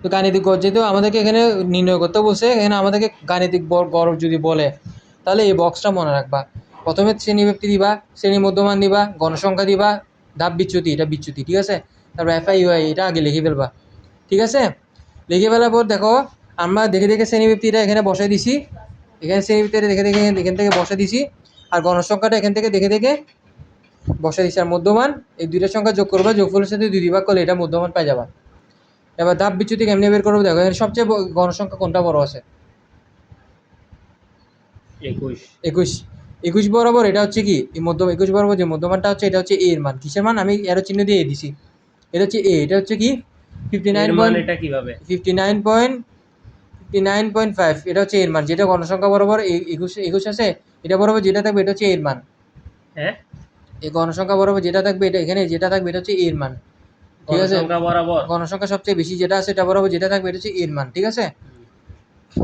তো গাণিতিক গড় যেহেতু আমাদেরকে এখানে নির্ণয় করতে বলছে, এখানে আমাদেরকে গাণিতিক গড় যদি বলে তাহলে এই বক্সটা মনে রাখবা। প্রথমে শ্রেণী ব্যক্তি দিবা, শ্রেণী মধ্যমান দিবা, গণসংখ্যা দিবা, ধাপ বিচ্যুতি, এটা বিচ্যুতি, ঠিক আছে। তারপর এফআই ইউআই এটা আগে লিখে ফেলবা, ঠিক আছে। লিখে ফেলার পর দেখো আমরা দেখে দেখে শ্রেণী ব্যক্তিটা এখানে বসাই দিছি, এখানে শ্রেণী ব্যক্তিটা দেখে দেখে এখান থেকে বসাই দিছি, আর গণসংখ্যাটা এখান থেকে দেখে দেখে বসাই দিছি। আর মধ্যমান এই দুইটা সংখ্যা যোগ করবা, যোগফলের সাথে 2 ভাগ করলে এটা মধ্যমান পাই যাবা। এবার ধাপ বিচ্যুতি কেমনে বের করবো দেখো, এখানে সবচেয়ে গণসংখ্যা কোনটা বড় আছে? 21। 21 বরাবর এটা হচ্ছে কি এই মধ্য 21 বরাবর যে মধ্যমানটা হচ্ছে এটা হচ্ছে এ এর মান। কিসের মান? আমি এরো চিহ্ন দিয়ে দিছি, এটা হচ্ছে এ, এটা হচ্ছে কি 59. এটা কিভাবে 59.5, এটা হচ্ছে এর মান। যেটা গণসংখ্যা বরাবর 21 আছে, এটা বরাবর যেটা থাকবে এটা হচ্ছে এর মান। হ্যাঁ, এই গণসংখ্যা বরাবর যেটা থাকবে এটা এখানে যেটা থাকবে এটা হচ্ছে এর মান, ঠিক আছে। গণসংখ্যা বরাবর গণসংখ্যা সবচেয়ে বেশি যেটা আছে এটা বরাবর যেটা থাকবে এটা হচ্ছে এর মান, ঠিক আছে।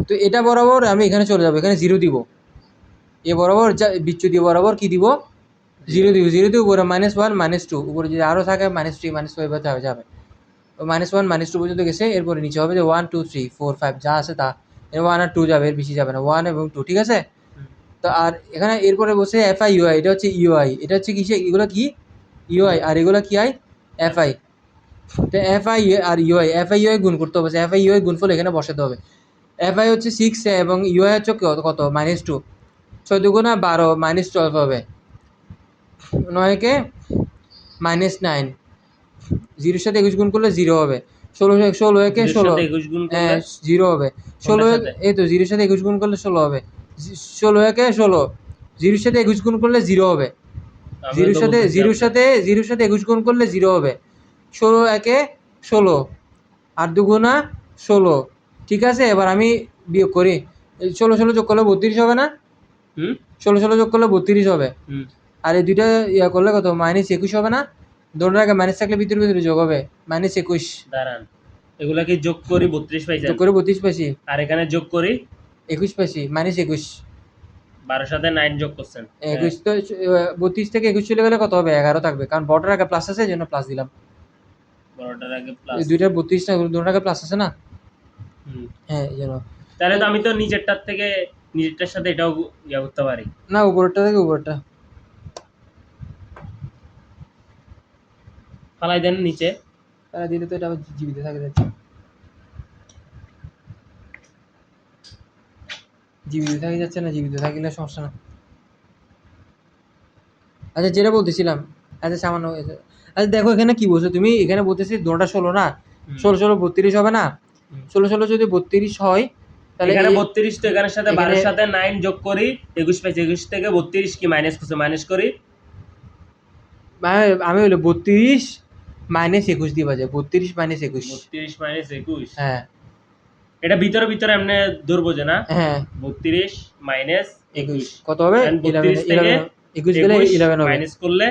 তো এটা বরাবর আমি এখানে চলে যাবো, এখানে 0 দিব। এ বরাবর বিচ্যুতি বরাবর কি দিব? 0 দিব। 0 দিয়ে উপরে -1 -2, উপরে যদি আরও থাকে -3 -5 যাবে যাবে। -1 -2 পর্যন্ত গেছে, এরপরে নিচে হবে যে 1 2 3 4 5 যা আছে তা। এর 1 আর 2 যাবে, এর বেশি যাবে না, 1 এবং 2, ঠিক আছে। তো আর এখানে এরপরে বসে এফআই ইউআই, এটা হচ্ছে ইউআই, এটা হচ্ছে কিসে, এগুলো কি ইউআই আর এগুলো কি আই এফআই। তো এফআই আর ইউআই, এফআই ইউআই গুণ করতে হবে, এফআই ইউআই গুণফল এখানে বসাতে হবে। এফআই হচ্ছে 6 এবং ইউআই হচ্ছে কত -2, 6 দুগুণা 12 -12 হবে, 9 কে -9, 0 সাথে 21 গুণ করলে 0 হবে, 16 একে 16, 0 হবে, 16 এই তো 0 সাথে 21 গুণ করলে 16 হবে, 16 একে 16, 0 সাথে 21 গুণ করলে 0 হবে, 0 সাথে 21 গুণ করলে 0 হবে, 16 একে 16 আর দুগুণা 16, ঠিক আছে। এবার আমি বিয়োগ করি, 16 যোগ করলে 32 হবে না? 16 যোগ করলে 32 হবে, আর এই দুইটা ইয়া করলে কত -21 হবে না? দোনোর আগে মাইনাস থাকলে ভিতরে ভিতরে যোগ হবে, -21। দাঁড়ান, এগুলাকে যোগ করি 32 পাইছি, যোগ করে 32 পাইছি, আর এখানে যোগ করি 21 পাইছি, -21। 12 সাথে 9 যোগ করছেন 21, তো 32 থেকে 21 চলে গেলে কত হবে? 11 থাকবে, কারণ বড়টার আগে প্লাস আছে এই জন্য প্লাস দিলাম। বড়টার আগে প্লাস, এই দুইটার 32 না দোনোর আগে প্লাস আছে না? হ্যাঁ এই জন্য। তাহলে তো আমি তো নিচেরটার থেকে নিচেরটার সাথে এটাও ইয়া করতে পারি না, উপরেরটা থেকে উপরেরটা ফালাই দেন নিচে, তারা দিলে তো এটা আবার জীবিত থাকে যাচ্ছে, জীবিত থাকে যাচ্ছে না, জীবিত থাকলে সমস্যা না। আচ্ছা যেটা বলতেছিলাম, আচ্ছা সামান্য, আচ্ছা দেখো এখানে কি বলছো তুমি, এখানে বলতেছি দুটা 16 না, 16 16 32 হবে না? 16 16 যদি 32 হয় তাহলে এখানে 32, তো এখানের সাথে 12 এর সাথে 9 যোগ করি 21 পাইছি, 21 থেকে 32 কি মাইনাস করছে, মাইনাস করি আমি হলো 32 -21 দিবা যায়, 32 -21, 32 মাইনাস 21, হ্যাঁ এটা ভিতরে ভিতরে এমনি ধরবো যে না, হ্যাঁ 32 মাইনাস 21 কত হবে? 32 থেকে 21 গেলে 11 হবে, মাইনাস করলে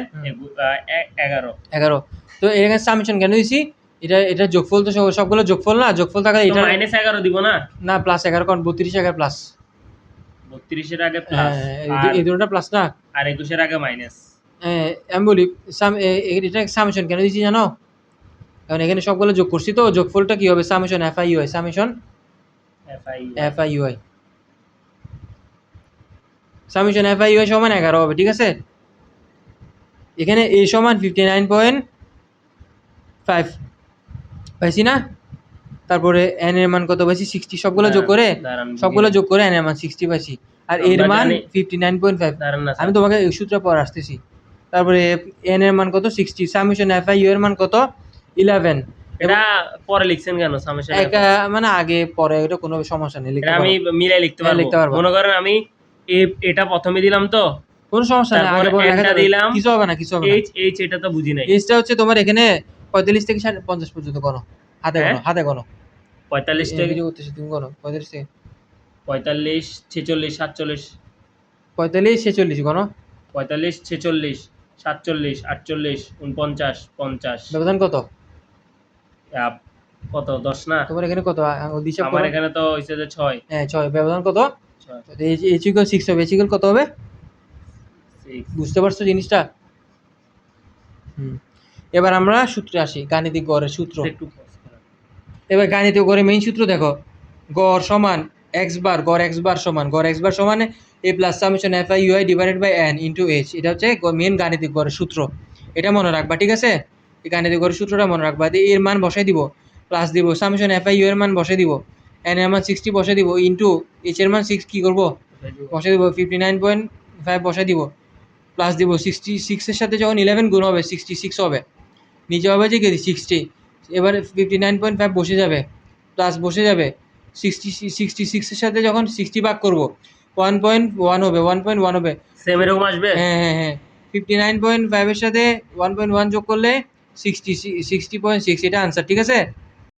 11। 11। তো এখানে সামেশন কেন দিছি? এটা যোগফল, তো সবগুলো যোগফল না, যোগফল থাকলে তো এটা মাইনাস 11 দিব না, না +11, কারণ 32 এর আগে প্লাস, 32 এর আগে প্লাস, হ্যাঁ এই দুটোটা প্লাস না, আর 21 এর আগে মাইনাস। আমি বলি এটা সামেশন কেন দিছি জানো? কারণ এখানে সবগুলো যোগ করছি, তো যোগফলটা কি হবে? Summation f i u i, summation f i u i, summation f i u i সমান 11 হবে, ঠিক আছে। এখানে এ সমান 59.5 পাইছি না? তারপরে এন এর মান কত পাইছি? 60, সবগুলো যোগ করে এন এর মান 60 পাইছি, আর এর মান 59.5। আমি তোমাকে এই সূত্র পর আসতেছি। তারপরে এন এর মান কত? 60, সামেশন এফআই ইউ এর মান কত? 11। এটা পরে লিখছেন কেন সামেশন? মানে আগে পরে এটা কোনো সমস্যা নেই, এটা আমি মিলাই লিখতে পারবো। মনে করেন আমি এটা প্রথমে দিলাম, তো কোনো সমস্যা নেই, আগে পরে লেখা দিলাম, কিছু হবে না, কিছু হবে না। এইচ এটা তো বুঝি নাই। এইচটা হচ্ছে তোমার এখানে 45 থেকে 50 পর্যন্ত গণো, হাতে গণো, হাতে গণো। 45 থেকে ভিডিও করতেছি, তুমি গণো 45 থেকে 45 46 47, 45 46 গণো, 45 46 47 48 49 50। ব্যবধান কত? কত 10 না? তোমার এখানে কত হিসাব আমার করো? এখানে তো হইছে যে 6। হ্যাঁ 6, ব্যবধান কত? 6 এইচ ইকুয়াল 6 হবে, এইচ ইকুয়াল কত হবে? 6। বুঝতে পারছো জিনিসটা? এবার আমরা সূত্রে আসি, গাণিতিক গড়ের সূত্র। একটু পজ করেন। এবার গাণিতিক গড়ের মেইন সূত্র দেখো, গড় সমান এক্স বার, গড় এক্স বার সমান, গড় এক্স বার সমান a plus summation f i u i divided by n into h. এটা হচ্ছে মেন গাণিতিক গড়ের সূত্র, এটা মনে রাখবা, ঠিক আছে? এই গাণিতিক গড়ের সূত্রটা মনে রাখবা। এর মান বসাই দিব, প্লাস দিব সামেশন এফ আই ইউ এর মান বসাই দিব, এন এর মান 60 বসাই দিব, ইন্টু এইচ এর মান 6 কী করবো বসাই দিব 59.5 বসাই দিব, প্লাস দিব 66 সাথে যখন 11 গুণ হবে 66 হবে, নিচে হবে যে কি 60, এবারে 59.5 বসে যাবে, প্লাস বসে যাবে 66-এর সাথে যখন 60 ভাগ করবো 1.1 হবে, 1.1 হবে। সেম এরকম আসবে। হ্যাঁ 59.5 এর সাথে 1.1 যোগ করলে 60.6, এটা আনসার, ঠিক আছে?